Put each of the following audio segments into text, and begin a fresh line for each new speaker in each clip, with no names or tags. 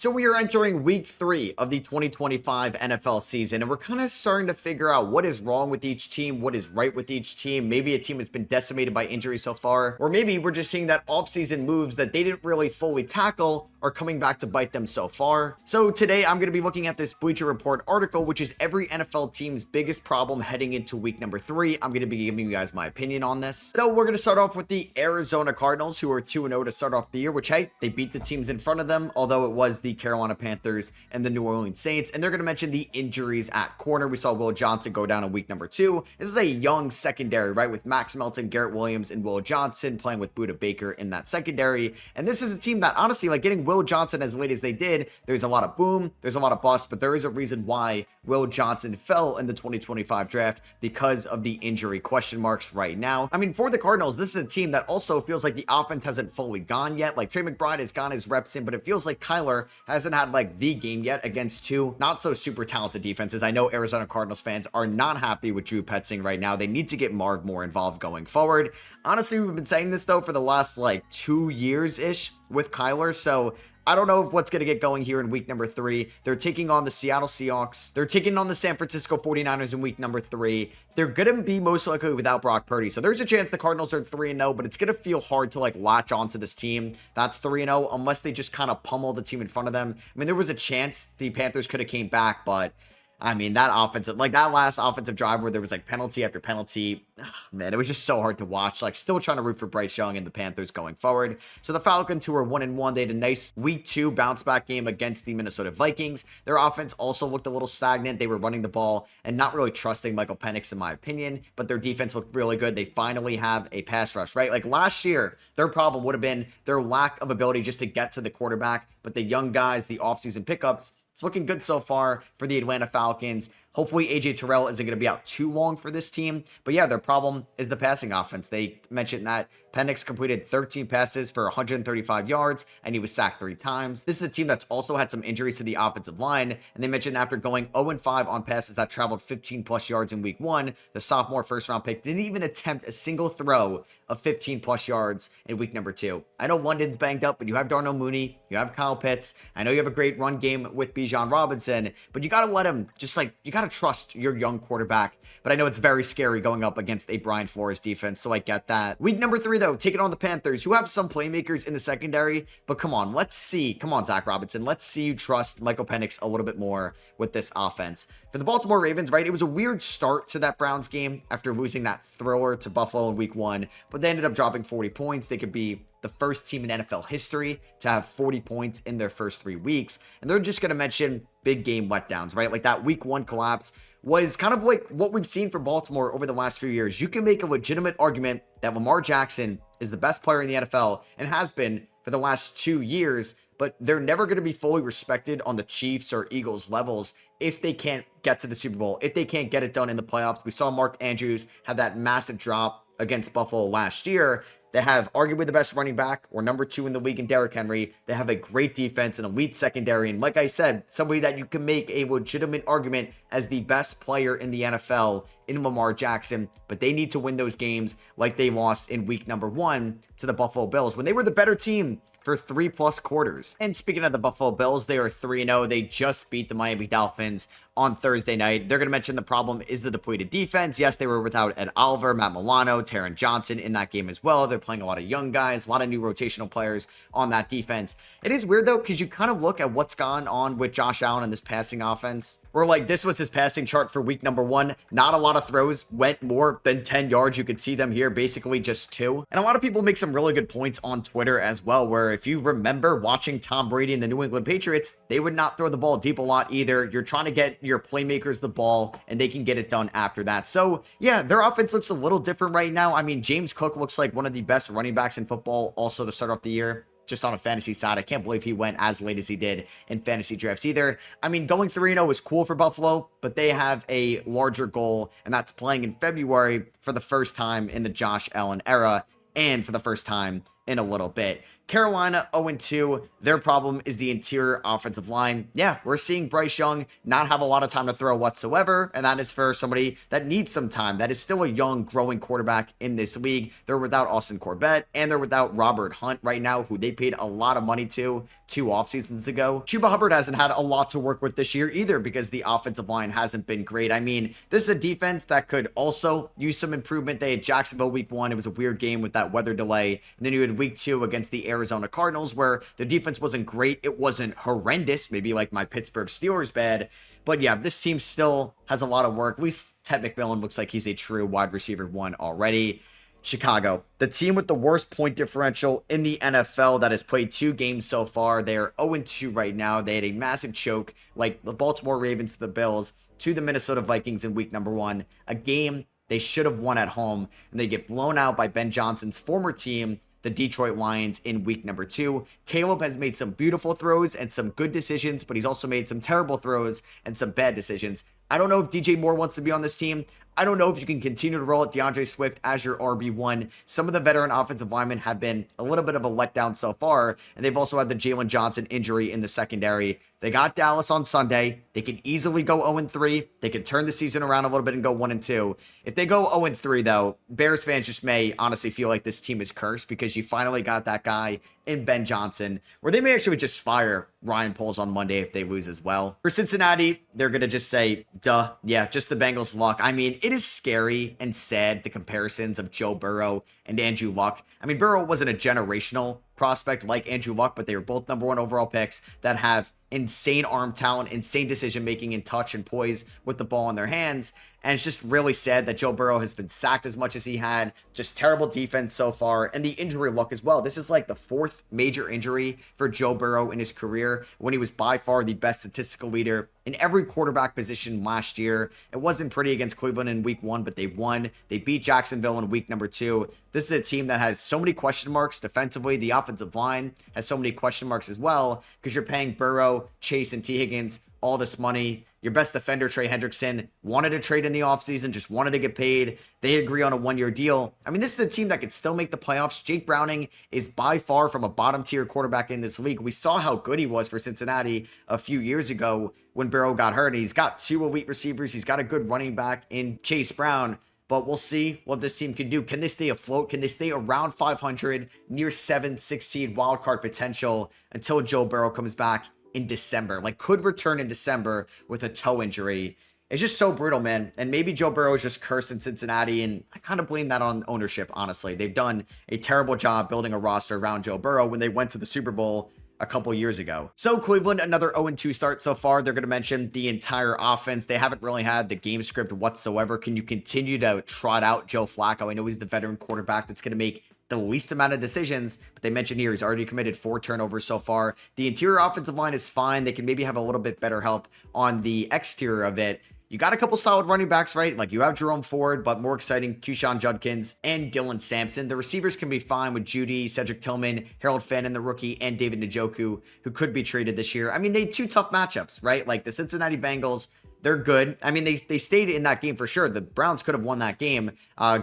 So we are entering week 3 of the 2025 NFL season, and we're kind of starting to figure out what is wrong with each team, what is right with each team. Maybe a team has been decimated by injury so far, or maybe we're just seeing that offseason moves that they didn't really fully tackle are coming back to bite them so far. So today I'm going to be looking at this Bleacher Report article, which is every NFL team's biggest problem heading into week number 3. I'm going to be giving you guys my opinion on this. So we're going to start off with the Arizona Cardinals, who are 2-0 to start off the year, which, hey, they beat the teams in front of them, although it was the Carolina Panthers and the New Orleans Saints. And they're going to mention the injuries at corner. We saw Will Johnson go down in week number 2. This is a young secondary, right, with Max Melton, Garrett Williams, and Will Johnson playing with Budda Baker in that secondary. And this is a team that, honestly, like getting Will Johnson as late as they did, there's a lot of boom, there's a lot of bust, but there is a reason why Will Johnson fell in the 2025 draft because of the injury question marks right now. I mean, for the Cardinals, this is a team that also feels like the offense hasn't fully gone yet. Like Trey McBride has gotten his reps in, but it feels like Kyler hasn't had like the game yet against two not so super talented defenses. I know Arizona Cardinals fans are not happy with Drew Petzing right now. They need to get Marv more involved going forward. Honestly, we've been saying this though for the last like 2 years-ish with Kyler, so I don't know what's going to get going here in week number 3. They're taking on the Seattle Seahawks. They're taking on the San Francisco 49ers in week number 3. They're going to be most likely without Brock Purdy. So there's a chance the Cardinals are 3-0, but it's going to feel hard to like latch onto this team that's 3-0 unless they just kind of pummel the team in front of them. I mean, there was a chance the Panthers could have came back, but I mean, that offensive, like that last offensive drive where there was like penalty after penalty, man, it was just so hard to watch. Like, still trying to root for Bryce Young and the Panthers going forward. So the Falcons, who are 1-1, they had a nice week 2 bounce back game against the Minnesota Vikings. Their offense also looked a little stagnant. They were running the ball and not really trusting Michael Penix, in my opinion, but their defense looked really good. They finally have a pass rush, right? Like last year, their problem would have been their lack of ability just to get to the quarterback, but the young guys, the offseason pickups, it's looking good so far for the Atlanta Falcons. Hopefully, AJ Terrell isn't going to be out too long for this team. But yeah, their problem is the passing offense. They mentioned that Penix completed 13 passes for 135 yards, and he was sacked 3 times. This is a team that's also had some injuries to the offensive line, and they mentioned after going 0-5 on passes that traveled 15-plus yards in week 1, the sophomore first-round pick didn't even attempt a single throw of 15-plus yards in week number 2. I know London's banged up, but you have Darnell Mooney, you have Kyle Pitts. I know you have a great run game with Bijan Robinson, but you got to let him just like, you got to trust your young quarterback. But I know it's very scary going up against a Brian Flores defense, so I get that. Week number 3, though, taking on the Panthers, who have some playmakers in the secondary, but come on, let's see. Come on, Zach Robinson. Let's see you trust Michael Penix a little bit more with this offense. For the Baltimore Ravens, right, it was a weird start to that Browns game after losing that thriller to Buffalo in week 1, but they ended up dropping 40 points. They could be the first team in NFL history to have 40 points in their first 3 weeks. And they're just going to mention big game letdowns, right? Like that week 1 collapse was kind of like what we've seen from Baltimore over the last few years. You can make a legitimate argument that Lamar Jackson is the best player in the NFL and has been for the last 2 years, but they're never going to be fully respected on the Chiefs or Eagles levels if they can't get to the Super Bowl, if they can't get it done in the playoffs. We saw Mark Andrews have that massive drop against Buffalo last year. They have arguably the best running back, or number 2 in the league in Derrick Henry. They have a great defense, an elite secondary, and like I said, somebody that you can make a legitimate argument as the best player in the NFL in Lamar Jackson, but they need to win those games like they lost in week number 1 to the Buffalo Bills when they were the better team for 3+ quarters. And speaking of the Buffalo Bills, they are 3-0. They just beat the Miami Dolphins on Thursday night. They're going to mention the problem is the depleted defense. Yes, they were without Ed Oliver, Matt Milano, Taron Johnson in that game as well. They're playing a lot of young guys, a lot of new rotational players on that defense. It is weird though, because you kind of look at what's gone on with Josh Allen and this passing offense, where like this was his passing chart for week number 1. Not a lot of throws went more than 10 yards. You could see them here, basically just 2. And a lot of people make some really good points on Twitter as well, where if you remember watching Tom Brady and the New England Patriots, they would not throw the ball deep a lot either. You're trying to get your playmakers the ball and they can get it done after that. So yeah, their offense looks a little different right now. I mean, James Cook looks like one of the best running backs in football also to start off the year. Just on a fantasy side, I can't believe he went as late as he did in fantasy drafts either. I mean, going 3-0 is cool for Buffalo, but they have a larger goal, and that's playing in February for the first time in the Josh Allen era, and for the first time in a little bit. Carolina 0-2. Their problem is the interior offensive line. Yeah, we're seeing Bryce Young not have a lot of time to throw whatsoever, and that is for somebody that needs some time. That is still a young, growing quarterback in this league. They're without Austin Corbett, and they're without Robert Hunt right now, who they paid a lot of money to 2 off seasons ago. Chuba Hubbard hasn't had a lot to work with this year either because the offensive line hasn't been great. I mean, this is a defense that could also use some improvement. They had Jacksonville week 1. It was a weird game with that weather delay. And then you had week 2 against the Arizona Cardinals, where the defense wasn't great. It wasn't horrendous, maybe like my Pittsburgh Steelers bad. But yeah, this team still has a lot of work. At least Ted McMillan looks like he's a true wide receiver 1 already. Chicago, the team with the worst point differential in the NFL that has played 2 games so far. They are 0-2 right now. They had a massive choke like the Baltimore Ravens to the Bills to the Minnesota Vikings in week number 1. A game they should have won at home, and they get blown out by Ben Johnson's former team, the Detroit Lions, in week number 2. Caleb has made some beautiful throws and some good decisions, but he's also made some terrible throws and some bad decisions. I don't know if DJ Moore wants to be on this team. I don't know if you can continue to roll at DeAndre Swift as your RB1. Some of the veteran offensive linemen have been a little bit of a letdown so far, and they've also had the Jalen Johnson injury in the secondary. They got Dallas on Sunday. They could easily go 0-3. They could turn the season around a little bit and go 1-2. If they go 0-3, though, Bears fans just may honestly feel like this team is cursed because you finally got that guy in Ben Johnson, where they may actually just fire Ryan Poles on Monday if they lose as well. For Cincinnati, they're going to just say, duh, yeah, just the Bengals' luck. I mean, it is scary and sad, the comparisons of Joe Burrow and Andrew Luck. I mean, Burrow wasn't a generational prospect like Andrew Luck, but they were both number 1 overall picks that have insane arm talent, insane decision making, and touch and poise with the ball in their hands. And it's just really sad that Joe Burrow has been sacked as much as he had. Just terrible defense so far. And the injury luck as well. This is like the 4th major injury for Joe Burrow in his career, when he was by far the best statistical leader in every quarterback position last year. It wasn't pretty against Cleveland in week 1, but they won. They beat Jacksonville in week number 2. This is a team that has so many question marks defensively. The offensive line has so many question marks as well, because you're paying Burrow, Chase, and T. Higgins all this money. Your best defender, Trey Hendrickson, wanted to trade in the offseason, just wanted to get paid. They agree on a 1-year deal. I mean, this is a team that could still make the playoffs. Jake Browning is by far from a bottom-tier quarterback in this league. We saw how good he was for Cincinnati a few years ago when Burrow got hurt. He's got 2 elite receivers. He's got a good running back in Chase Brown. But we'll see what this team can do. Can they stay afloat? Can they stay around 500, near 7-6 seed wildcard potential until Joe Burrow comes back in December? Like, could return in December with a toe injury. It's just so brutal, man. And maybe Joe Burrow is just cursed in Cincinnati, and I kind of blame that on ownership, honestly. They've done a terrible job building a roster around Joe Burrow when they went to the Super Bowl a couple years ago. So Cleveland, another 0-2 start so far. They're going to mention the entire offense. They haven't really had the game script whatsoever. Can you continue to trot out Joe Flacco? I know he's the veteran quarterback that's going to make the least amount of decisions, but they mentioned here he's already committed 4 turnovers so far. The interior offensive line is fine. They can maybe have a little bit better help on the exterior of it. You got a couple solid running backs, right? Like, you have Jerome Ford, but more exciting, Keyshawn Judkins and Dylan Sampson. The receivers can be fine with Judy, Cedric Tillman, Harold Fannin, the rookie, and David Njoku, who could be traded this year. I mean, they had 2 tough matchups, right? Like, the Cincinnati Bengals, they're good. I mean, they stayed in that game for sure. The Browns could have won that game,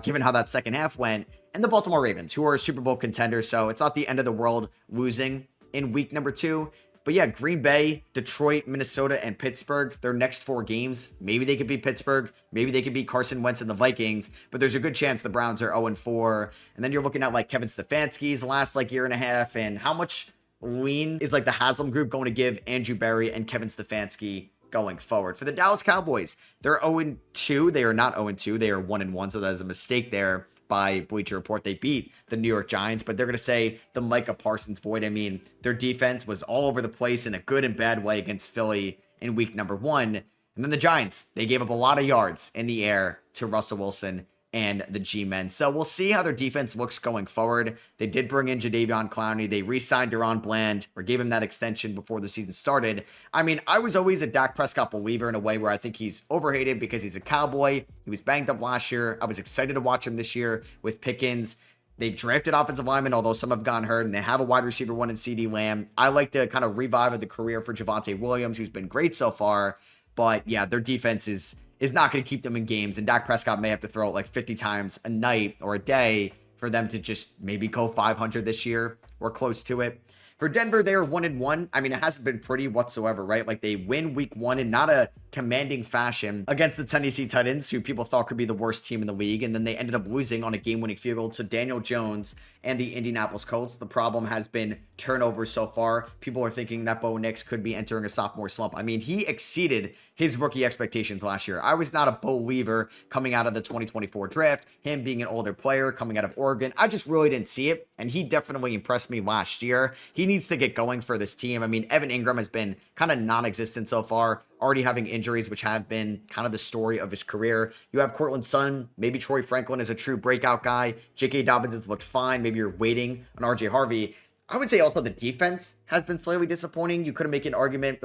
given how that second half went. And the Baltimore Ravens, who are a Super Bowl contender, so it's not the end of the world losing in week number 2. But yeah, Green Bay, Detroit, Minnesota, and Pittsburgh, their next 4 games, maybe they could beat Pittsburgh, maybe they could beat Carson Wentz and the Vikings, but there's a good chance the Browns are 0-4. And then you're looking at like Kevin Stefanski's last like year and a half, and how much lean is like the Haslam group going to give Andrew Berry and Kevin Stefanski going forward. For the Dallas Cowboys, they're 0-2. They are not 0-2. They are 1-1, so that is a mistake there by Bleacher Report. They beat the New York Giants, but they're going to say the Micah Parsons void. I mean, their defense was all over the place in a good and bad way against Philly in week number 1. And then the Giants, they gave up a lot of yards in the air to Russell Wilson and the G-men. So we'll see how their defense looks going forward. They did bring in Jadeveon Clowney. They re-signed Deron Bland, or gave him that extension before the season started. I mean, I was always a Dak Prescott believer in a way where I think he's overhated because he's a Cowboy. He was banged up last year. I was excited to watch him this year with Pickens. They've drafted offensive linemen, although some have gone hurt, and they have a wide receiver 1 in CeeDee Lamb. I like to kind of revive the career for Javonte Williams, who's been great so far. But yeah, their defense is not going to keep them in games, and Dak Prescott may have to throw it like 50 times a night or a day for them to just maybe go 500 this year or close to it. For Denver, they are 1-1. I mean, it hasn't been pretty whatsoever, right? Like, they win week 1 in not a commanding fashion against the Tennessee Titans, who people thought could be the worst team in the league. And then they ended up losing on a game-winning field goal to Daniel Jones and the Indianapolis Colts. The problem has been turnovers so far. People are thinking that Bo Nix could be entering a sophomore slump. I mean, he exceeded his rookie expectations last year. I was not a believer coming out of the 2024 draft. Him being an older player coming out of Oregon, I just really didn't see it. And he definitely impressed me last year. He needs to get going for this team. I mean, Evan Ingram has been kind of non-existent so far, already having injuries, which have been kind of the story of his career. You have Cortland Sutton, maybe Troy Franklin is a true breakout guy. J.K. Dobbins has looked fine. Maybe you're waiting on R.J. Harvey. I would say also the defense has been slightly disappointing. You could make an argument.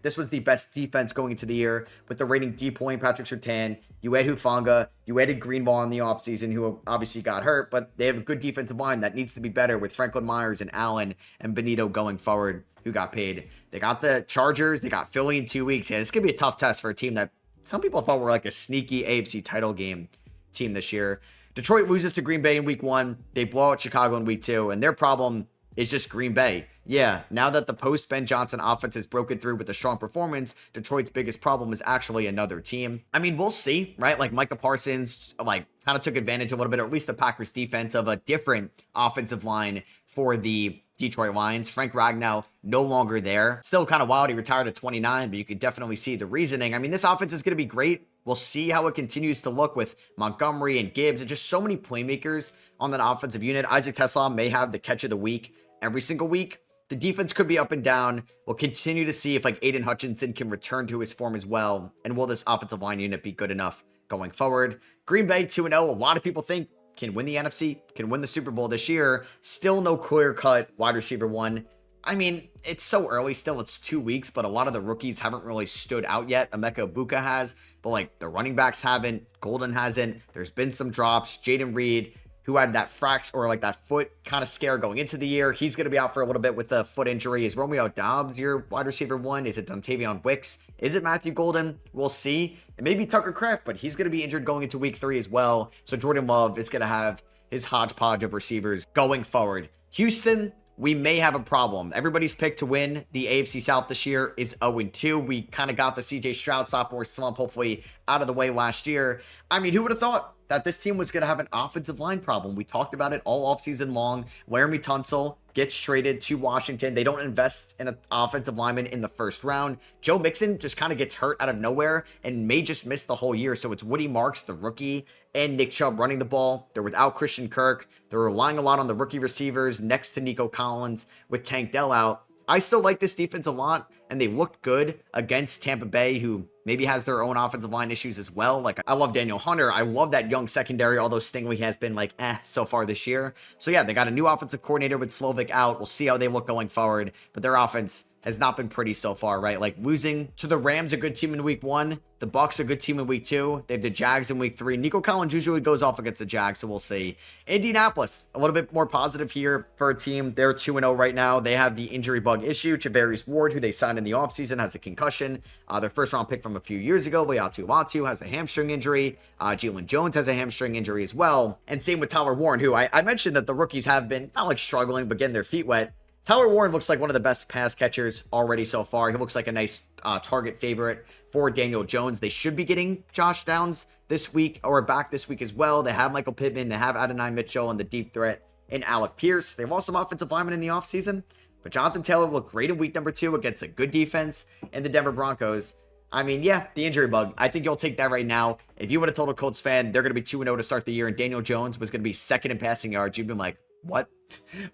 This was the best defense going into the year with the rating D point, Patrick Surtain. You had Hufanga. You added Greenlaw in the offseason, who obviously got hurt, but they have a good defensive line that needs to be better with Franklin Myers and Allen and Benito going forward, who got paid. They got the Chargers. They got Philly in 2 weeks. Yeah, it's going to be a tough test for a team that some people thought were like a sneaky AFC title game team this year. Detroit loses to Green Bay in week 1. They blow out Chicago in week 2, and their problem is just Green Bay. Yeah, now that the post-Ben Johnson offense has broken through with a strong performance, Detroit's biggest problem is actually another team. I mean, we'll see, right? Like, Micah Parsons, kind of took advantage a little bit, or at least the Packers defense, of a different offensive line for the Detroit Lions. Frank Ragnow no longer there. Still kind of wild. He retired at 29, but you could definitely see the reasoning. I mean, this offense is going to be great. We'll see how it continues to look with Montgomery and Gibbs and just so many playmakers on that offensive unit. Isaac Tesla may have the catch of the week every single week. The defense could be up and down. We'll continue to see if Aiden Hutchinson can return to his form as well. And will this offensive line unit be good enough going forward? Green Bay 2-0. A lot of people think can win the NFC, can win the Super Bowl this year. Still no clear-cut wide receiver one. I mean, it's so early still. It's 2 weeks, but a lot of the rookies haven't really stood out yet. Emeka Egbuka has, but the running backs haven't. Golden hasn't. There's been some drops. Jaden Reed, who had that fracture or that foot kind of scare going into the year, he's going to be out for a little bit with a foot injury. Is Romeo Doubs your wide receiver one? Is it Dontavion Wicks? Is it Matthew Golden? We'll see. It may be Tucker Kraft, but he's going to be injured going into week 3 as well. So Jordan Love is going to have his hodgepodge of receivers going forward. Houston, we may have a problem. Everybody's pick to win the AFC South this year is 0-2. We kind of got the CJ Stroud sophomore slump hopefully out of the way last year. I mean, who would have thought that this team was going to have an offensive line problem? We talked about it all offseason long. Laramie Tunsil gets traded to Washington. They don't invest in an offensive lineman in the first round. Joe Mixon just kind of gets hurt out of nowhere and may just miss the whole year. So it's Woody Marks, the rookie, and Nick Chubb running the ball. They're without Christian Kirk. They're relying a lot on the rookie receivers next to Nico Collins with Tank Dell out. I still like this defense a lot, and they looked good against Tampa Bay, who maybe has their own offensive line issues as well. I love Daniel Hunter. I love that young secondary, although Stingley has been so far this year. So yeah, they got a new offensive coordinator with Slovic out. We'll see how they look going forward, but their offense has not been pretty so far, right? Losing to the Rams, a good team in week 1. The Bucs, a good team in week 2. They have the Jags in week 3. Nico Collins usually goes off against the Jags, so we'll see. Indianapolis, a little bit more positive here for a team. They're 2-0 right now. They have the injury bug issue. Chavarius Ward, who they signed in the offseason, has a concussion. Their first-round pick from a few years ago, Leatu Latu, has a hamstring injury. Jalen Jones has a hamstring injury as well. And same with Tyler Warren, who I mentioned that the rookies have been not struggling, but getting their feet wet. Tyler Warren looks like one of the best pass catchers already so far. He looks like a nice target favorite for Daniel Jones. They should be getting Josh Downs this week or back this week as well. They have Michael Pittman. They have Adonai Mitchell and the deep threat in Alec Pierce. They've lost some offensive linemen in the offseason, but Jonathan Taylor looked great in week number 2 against a good defense in the Denver Broncos. I mean, yeah, the injury bug. I think you'll take that right now. If you would have told a Colts fan they're going to be 2-0 to start the year and Daniel Jones was going to be second in passing yards, you'd been like, what?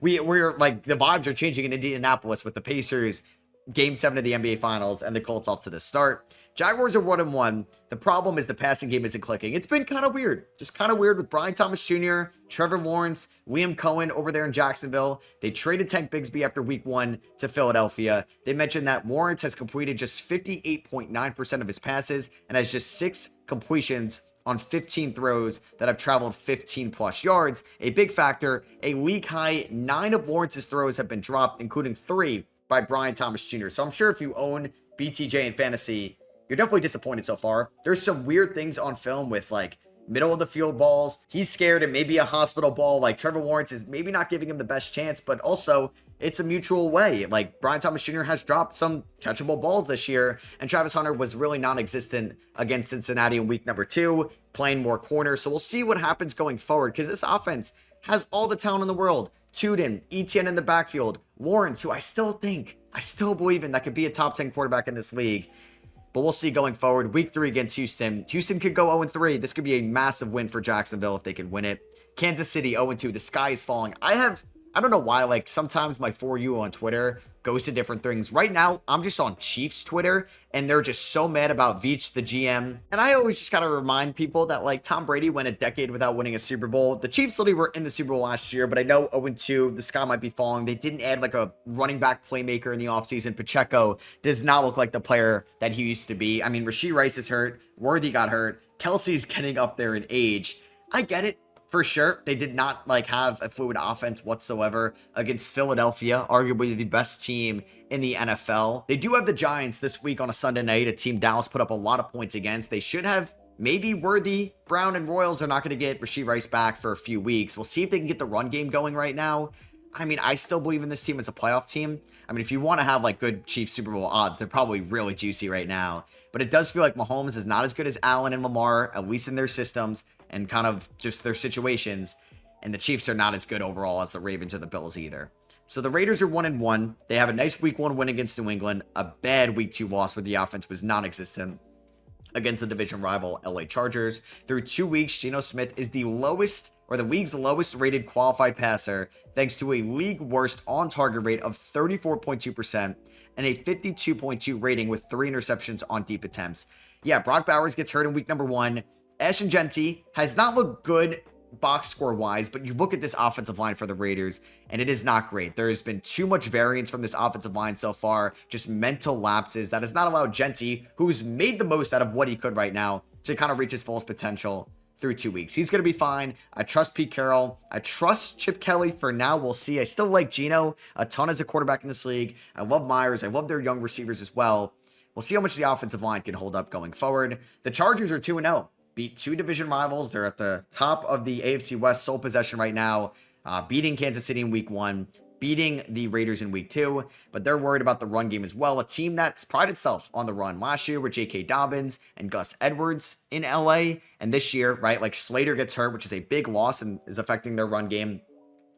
We're the vibes are changing in Indianapolis with the Pacers game 7 of the NBA Finals and the Colts off to the start. Jaguars are 1-1. The problem is the passing game isn't clicking. It's been kind of weird. Just kind of weird with Brian Thomas Jr., Trevor Lawrence, Liam Cohen over there in Jacksonville. They traded Tank Bigsby after week 1 to Philadelphia. They mentioned that Lawrence has completed just 58.9% of his passes and has just 6 completions on 15 throws that have traveled 15 plus yards. A big factor, a league high 9 of Lawrence's throws have been dropped, including 3 by Brian Thomas Jr. So I'm sure if you own BTJ in fantasy, you're definitely disappointed so far. There's some weird things on film with middle of the field balls. He's scared it may be a hospital ball. Like Trevor Lawrence is maybe not giving him the best chance, but also it's a mutual way. Like Brian Thomas Jr. has dropped some catchable balls this year, and Travis Hunter was really non-existent against Cincinnati in week number 2, playing more corner. So we'll see what happens going forward, because this offense has all the talent in the world. Tudor, Etienne in the backfield, Lawrence, who I still believe in, that could be a top 10 quarterback in this league. But we'll see going forward. Week 3 against Houston. Houston could go 0-3. This could be a massive win for Jacksonville if they can win it. Kansas City 0-2. The sky is falling. I don't know why, like, sometimes my For You on Twitter goes to different things. Right now, I'm just on Chiefs Twitter, and they're just so mad about Veach, the GM. And I always just gotta remind people that, like, Tom Brady went a decade without winning a Super Bowl. The Chiefs literally were in the Super Bowl last year, but I know 0-2, the sky might be falling. They didn't add, like, a running back playmaker in the offseason. Pacheco does not look like the player that he used to be. I mean, Rashee Rice is hurt. Worthy got hurt. Kelsey's getting up there in age. I get it. For sure, they did not like have a fluid offense whatsoever against Philadelphia, arguably the best team in the NFL. They do have the Giants this week on a Sunday night, a team Dallas put up a lot of points against. They should have maybe Worthy, Brown, and Royals are not going to get Rashee Rice back for a few weeks. We'll see if they can get the run game going right now. I mean, I still believe in this team as a playoff team. I mean, if you want to have like good Chiefs Super Bowl odds, they're probably really juicy right now. But it does feel like Mahomes is not as good as Allen and Lamar, at least in their systems and kind of just their situations. And the Chiefs are not as good overall as the Ravens or the Bills either. So the Raiders are 1-1. They have a nice week 1 win against New England, a bad week 2 loss where the offense was non-existent against the division rival LA Chargers. Through 2 weeks, Geno Smith is the lowest, or the league's lowest rated qualified passer, thanks to a league worst on target rate of 34.2% and a 52.2 rating with 3 interceptions on deep attempts. Yeah, Brock Bowers gets hurt in week number 1. Ashton Genty has not looked good box score wise, but you look at this offensive line for the Raiders and it is not great. There has been too much variance from this offensive line so far, just mental lapses that has not allowed Genty, who's made the most out of what he could right now, to kind of reach his fullest potential through 2 weeks. He's going to be fine. I trust Pete Carroll. I trust Chip Kelly for now. We'll see. I still like Geno a ton as a quarterback in this league. I love Myers. I love their young receivers as well. We'll see how much the offensive line can hold up going forward. The Chargers are 2-0. Beat 2 division rivals. They're at the top of the AFC West sole possession right now, beating Kansas City in week 1, beating the Raiders in week 2, but they're worried about the run game as well. A team that's prided itself on the run last year with J.K. Dobbins and Gus Edwards in LA, and this year, right, like Slater gets hurt, which is a big loss and is affecting their run game.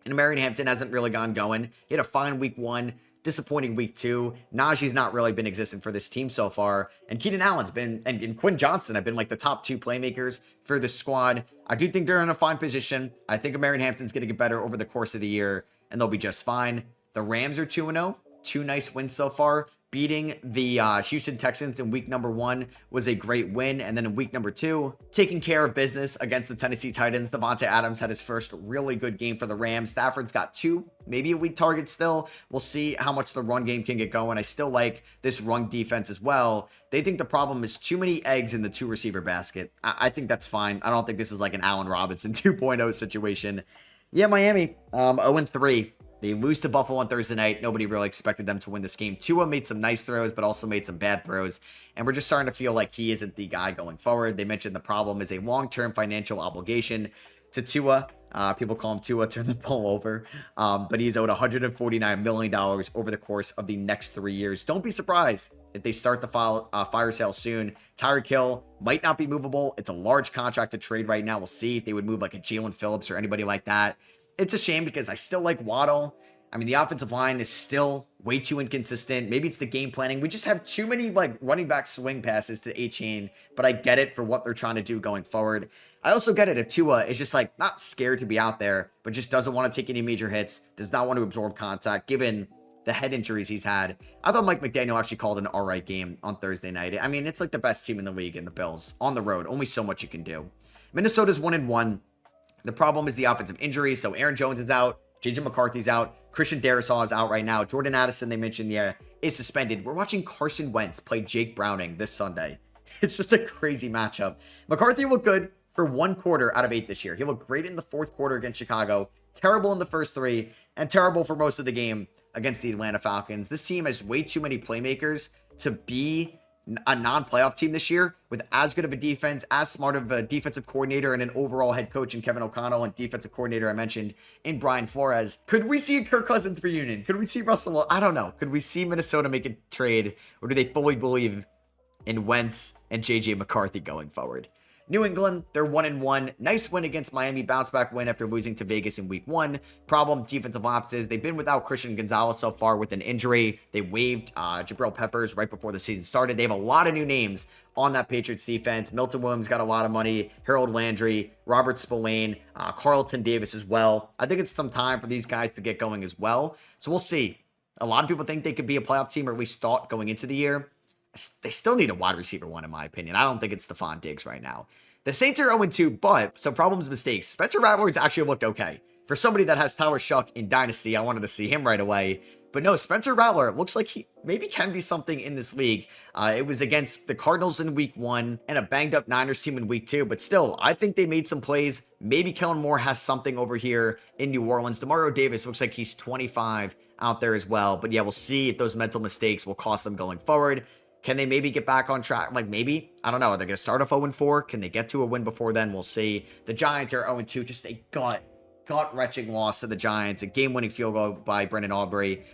And Marion Hampton hasn't really gone going. He had a fine week 1. Disappointing week 2. Najee's not really been existent for this team so far. And Keenan Allen's been, and Quinn Johnson have been like the top 2 playmakers for the squad. I do think they're in a fine position. I think Marion Hampton's going to get better over the course of the year, and they'll be just fine. The Rams are 2-0. 2 nice wins so far. Beating the Houston Texans in week number 1 was a great win. And then in week number 2, taking care of business against the Tennessee Titans. Devontae Adams had his first really good game for the Rams. Stafford's got 2, maybe a weak target still. We'll see how much the run game can get going. I still like this run defense as well. They think the problem is too many eggs in the 2 receiver basket. I think that's fine. I don't think this is like an Allen Robinson 2.0 situation. Yeah, Miami, 0-3. They lose to Buffalo on Thursday night. Nobody really expected them to win this game. Tua made some nice throws, but also made some bad throws. And we're just starting to feel like he isn't the guy going forward. They mentioned the problem is a long-term financial obligation to Tua. People call him Tua, turn the ball over. But he's owed $149 million over the course of the next 3 years. Don't be surprised if they start the fire sale soon. Tyreek Hill might not be movable. It's a large contract to trade right now. We'll see if they would move like a Jalen Phillips or anybody like that. It's a shame because I still like Waddle. I mean, the offensive line is still way too inconsistent. Maybe it's the game planning. We just have too many like running back swing passes to A-Chain, but I get it for what they're trying to do going forward. I also get it if Tua is just like not scared to be out there, but just doesn't want to take any major hits, does not want to absorb contact, given the head injuries he's had. I thought Mike McDaniel actually called an all right game on Thursday night. I mean, it's like the best team in the league in the Bills on the road. Only so much you can do. Minnesota's 1-1. The problem is the offensive injuries. So Aaron Jones is out. JJ McCarthy's out. Christian Darrisaw is out right now. Jordan Addison, they mentioned, is suspended. We're watching Carson Wentz play Jake Browning this Sunday. It's just a crazy matchup. McCarthy looked good for 1 quarter out of 8 this year. He looked great in the 4th quarter against Chicago. Terrible in the first 3. And terrible for most of the game against the Atlanta Falcons. This team has way too many playmakers to be a non-playoff team this year with as good of a defense, as smart of a defensive coordinator, and an overall head coach in Kevin O'Connell, and defensive coordinator I mentioned in Brian Flores. Could we see a Kirk Cousins reunion? Could we see Russell? I don't know. Could we see Minnesota make a trade, or do they fully believe in Wentz and JJ McCarthy going forward? New England, they're 1-1. Nice win against Miami. Bounce back win after losing to Vegas in week 1. Problem, defensive lapses. They've been without Christian Gonzalez so far with an injury. They waived Jabril Peppers right before the season started. They have a lot of new names on that Patriots defense. Milton Williams got a lot of money. Harold Landry, Robert Spillane, Carlton Davis as well. I think it's some time for these guys to get going as well. So we'll see. A lot of people think they could be a playoff team, or at least thought going into the year. They still need a wide receiver one, in my opinion. I don't think it's Stephon Diggs right now. The Saints are 0-2, but some problems, mistakes. Spencer Rattler's actually looked okay. For somebody that has Tyler Shuck in Dynasty, I wanted to see him right away. But no, Spencer Rattler looks like he maybe can be something in this league. It was against the Cardinals in week 1 and a banged up Niners team in week 2. But still, I think they made some plays. Maybe Kellen Moore has something over here in New Orleans. Demario Davis looks like he's 25 out there as well. But yeah, we'll see if those mental mistakes will cost them going forward. Can they maybe get back on track? Like maybe, I don't know. Are they going to start off 0-4? Can they get to a win before then? We'll see. The Giants are 0-2. Just a gut-wrenching loss to the Giants. A game-winning field goal by Brendan Aubrey.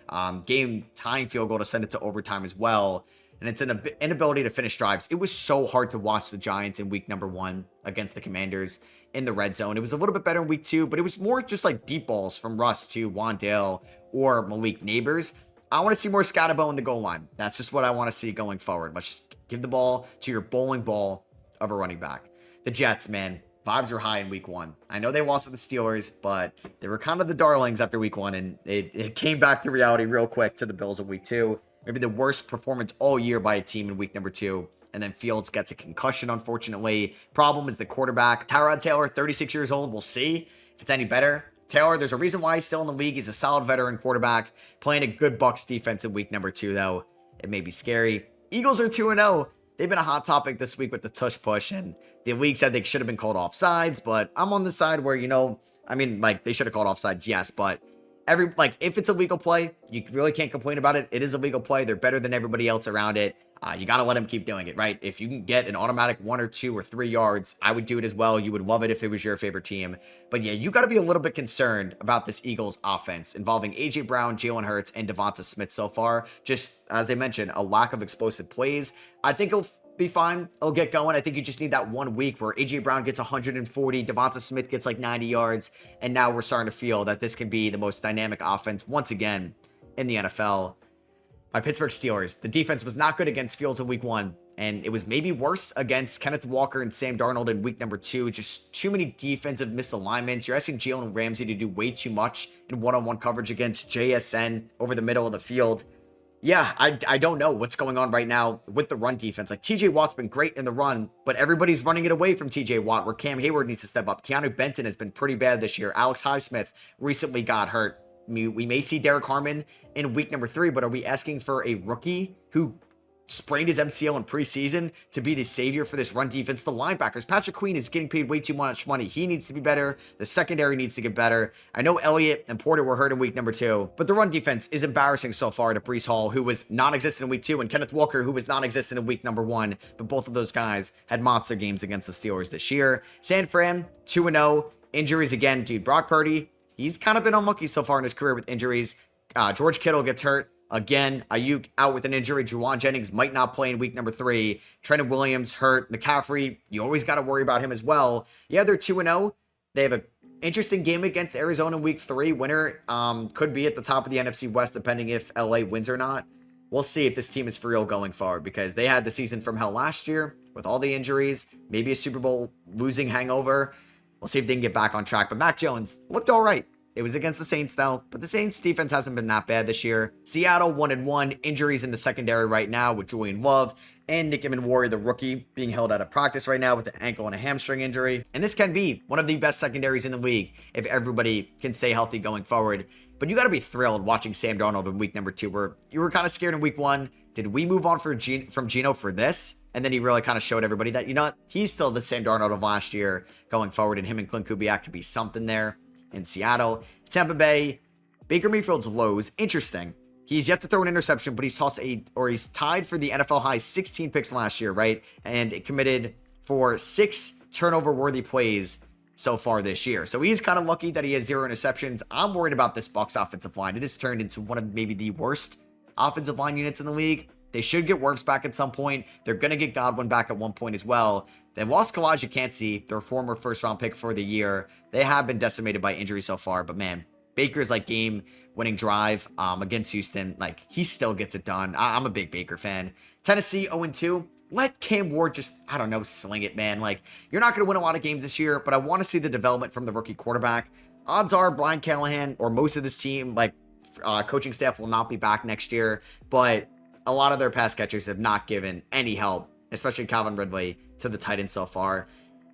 Game-tying field goal to send it to overtime as well. And it's an inability to finish drives. It was so hard to watch the Giants in week number 1 against the Commanders in the red zone. It was a little bit better in week 2, but it was more just like deep balls from Russ to Wandale or Malik Neighbors. I want to see more Scatterbo in the goal line. That's just what I want to see going forward. Let's just give the ball to your bowling ball of a running back. The Jets, man, vibes were high in week 1. I know they lost to the Steelers, but they were kind of the darlings after week 1, and it came back to reality real quick to the Bills in week 2. Maybe the worst performance all year by a team in week number 2. And then Fields gets a concussion, unfortunately. Problem is the quarterback. Tyrod Taylor, 36 years old. We'll see if it's any better. Taylor, there's a reason why he's still in the league. He's a solid veteran quarterback, playing a good Bucs defense in week number 2, though. It may be scary. Eagles are 2-0. They've been a hot topic this week with the tush push, and the league said they should have been called offsides, but I'm on the side where, they should have called offsides, yes, but if it's a legal play, you really can't complain about it. It is a legal play. They're better than everybody else around it. You got to let them keep doing it, right? If you can get an automatic 1 or 2 or 3 yards, I would do it as well. You would love it if it was your favorite team. But yeah, you got to be a little bit concerned about this Eagles offense involving A.J. Brown, Jalen Hurts, and Devonta Smith so far. Just, as they mentioned, a lack of explosive plays. I think it'll be fine. It'll get going. I think you just need that 1 week where A.J. Brown gets 140, Devonta Smith gets like 90 yards, and now we're starting to feel that this can be the most dynamic offense once again in the NFL. My Pittsburgh Steelers. The defense was not good against Fields in week 1, and it was maybe worse against Kenneth Walker and Sam Darnold in week number 2. Just too many defensive misalignments. You're asking Jalen Ramsey to do way too much in one-on-one coverage against JSN over the middle of the field. Yeah, I don't know what's going on right now with the run defense. Like, TJ Watt's been great in the run, but everybody's running it away from TJ Watt, where Cam Hayward needs to step up. Keanu Benton has been pretty bad this year. Alex Highsmith recently got hurt. We may see Derek Harmon in week number 3, but are we asking for a rookie who sprained his MCL in preseason to be the savior for this run defense? The linebackers, Patrick Queen is getting paid way too much money. He needs to be better. The secondary needs to get better. I know Elliott and Porter were hurt in week number 2, but the run defense is embarrassing so far to Breece Hall, who was non-existent in week 2, and Kenneth Walker, who was non-existent in week number 1, but both of those guys had monster games against the Steelers this year. San Fran, 2-0. Injuries again, dude. Brock Purdy, he's kind of been unlucky so far in his career with injuries. George Kittle gets hurt. Again, Ayuk out with an injury. Juwan Jennings might not play in week number 3. Trenton Williams hurt. McCaffrey, you always got to worry about him as well. Yeah, they're 2-0. They have an interesting game against Arizona in week 3. Winner could be at the top of the NFC West, depending if LA wins or not. We'll see if this team is for real going forward, because they had the season from hell last year with all the injuries, maybe a Super Bowl losing hangover. We'll see if they can get back on track. But Mac Jones looked all right. It was against the Saints, though, but the Saints' defense hasn't been that bad this year. Seattle, 1-1. Injuries in the secondary right now with Julian Love and Nick Warrior, the rookie, being held out of practice right now with an ankle and a hamstring injury. And this can be one of the best secondaries in the league if everybody can stay healthy going forward. But you got to be thrilled watching Sam Darnold in week number 2, where you were kind of scared in week 1. Did we move on from Geno for this? And then he really kind of showed everybody that, he's still the Sam Darnold of last year going forward, and him and Clint Kubiak could be something there in Seattle. Tampa Bay, Baker Mayfield's lows, interesting. He's yet to throw an interception, but he's tied for the NFL high 16 picks last year, right? And it committed for 6 turnover-worthy plays so far this year. So he's kind of lucky that he has 0 interceptions. I'm worried about this Bucs offensive line. It has turned into one of maybe the worst offensive line units in the league. They should get Wirfs back at some point. They're going to get Godwin back at one point as well. They've lost Kalijah Kancey, their former first-round pick for the year. They have been decimated by injury so far, but man, Baker's like game-winning drive against Houston, like he still gets it done. I'm a big Baker fan. Tennessee 0-2. Let Cam Ward just, I don't know, sling it, man. Like, you're not going to win a lot of games this year, but I want to see the development from the rookie quarterback. Odds are Brian Callahan or most of this team, like coaching staff, will not be back next year, but a lot of their pass catchers have not given any help, especially Calvin Ridley, to the Titans so far.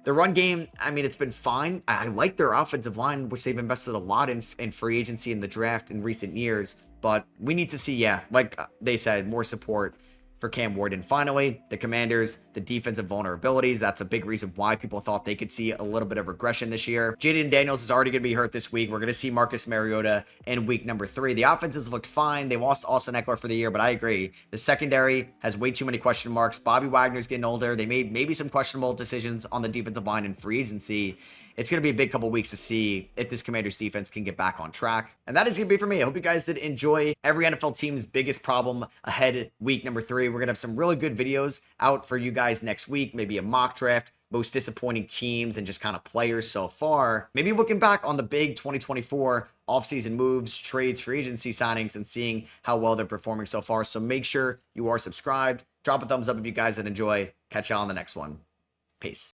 The run game, I mean, it's been fine. I like their offensive line, which they've invested a lot in free agency in the draft in recent years, but we need to see, yeah, like they said, more support for Cam Ward. And finally, the Commanders, the defensive vulnerabilities. That's a big reason why people thought they could see a little bit of regression this year. Jaden Daniels is already going to be hurt this week. We're going to see Marcus Mariota in week number 3. The offenses looked fine. They lost Austin Eckler for the year, but I agree. The secondary has way too many question marks. Bobby Wagner's getting older. They made maybe some questionable decisions on the defensive line in free agency. It's going to be a big couple weeks to see if this Commanders defense can get back on track. And that is going to be for me. I hope you guys did enjoy every NFL team's biggest problem ahead week number 3. We're going to have some really good videos out for you guys next week. Maybe a mock draft, most disappointing teams, and just kind of players so far. Maybe looking back on the big 2024 offseason moves, trades, free agency signings, and seeing how well they're performing so far. So make sure you are subscribed. Drop a thumbs up if you guys did enjoy. Catch y'all on the next one. Peace.